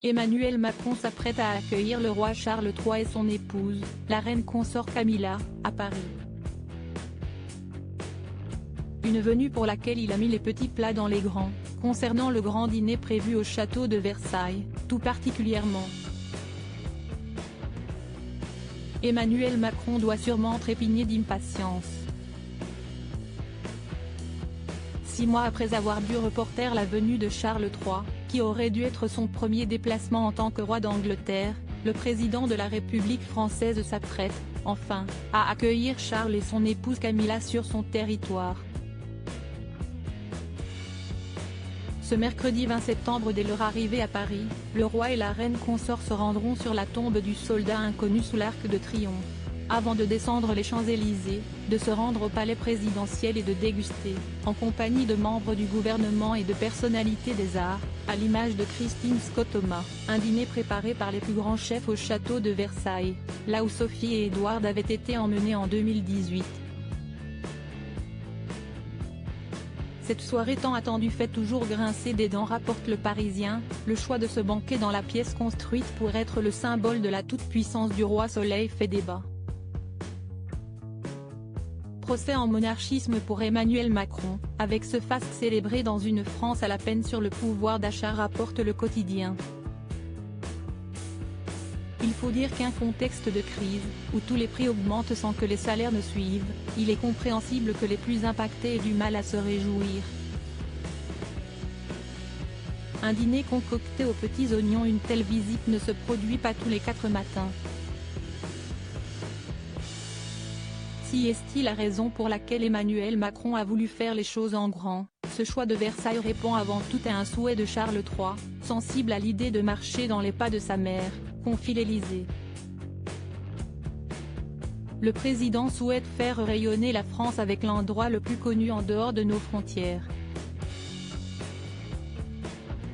Emmanuel Macron s'apprête à accueillir le roi Charles III et son épouse, la reine consort Camilla, à Paris. Une venue pour laquelle il a mis les petits plats dans les grands, concernant le grand dîner prévu au château de Versailles, tout particulièrement. Emmanuel Macron doit sûrement trépigner d'impatience. 6 mois après avoir dû reporter la venue de Charles III, qui aurait dû être son premier déplacement en tant que roi d'Angleterre, le président de la République française s'apprête, enfin, à accueillir Charles et son épouse Camilla sur son territoire. Ce mercredi 20 septembre, dès leur arrivée à Paris, le roi et la reine consort se rendront sur la tombe du soldat inconnu sous l'Arc de Triomphe, avant de descendre les Champs-Élysées, de se rendre au palais présidentiel et de déguster, en compagnie de membres du gouvernement et de personnalités des arts, à l'image de Christine Scott Thomas, un dîner préparé par les plus grands chefs au château de Versailles, là où Sophie et Édouard avaient été emmenés en 2018. Cette soirée tant attendue fait toujours grincer des dents, rapporte Le Parisien. Le choix de ce banquet dans la pièce construite pour être le symbole de la toute-puissance du roi Soleil fait débat. Procès en monarchisme pour Emmanuel Macron, avec ce faste célébré dans une France à la peine sur le pouvoir d'achat, rapporte Le Quotidien. Il faut dire qu'un contexte de crise, où tous les prix augmentent sans que les salaires ne suivent, il est compréhensible que les plus impactés aient du mal à se réjouir. Un dîner concocté aux petits oignons, une telle visite ne se produit pas tous les 4 matins. Si est-il la raison pour laquelle Emmanuel Macron a voulu faire les choses en grand, ce choix de Versailles répond avant tout à un souhait de Charles III, sensible à l'idée de marcher dans les pas de sa mère, confie l'Élysée. Le président souhaite faire rayonner la France avec l'endroit le plus connu en dehors de nos frontières.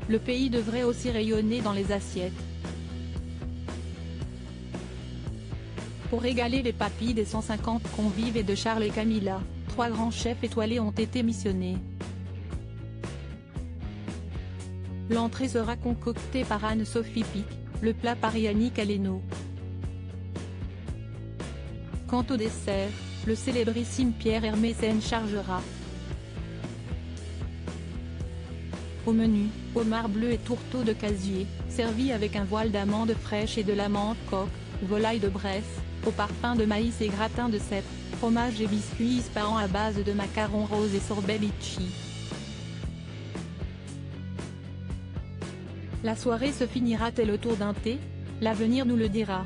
Le pays devrait aussi rayonner dans les assiettes. Pour régaler les papilles des 150 convives et de Charles et Camilla, 3 grands chefs étoilés ont été missionnés. L'entrée sera concoctée par Anne-Sophie Pic, le plat par Yannick Aleno. Quant au dessert, le célébrissime Pierre Hermé s'en chargera. Au menu, homard bleu et tourteau de casier, servis avec un voile d'amandes fraîches et de la menthe coque, volaille de Bresse, au parfum de maïs et gratin de cèpe, fromage et biscuits ispahan à base de macarons roses et sorbet litchi. La soirée se finira-t-elle autour d'un thé? L'avenir nous le dira.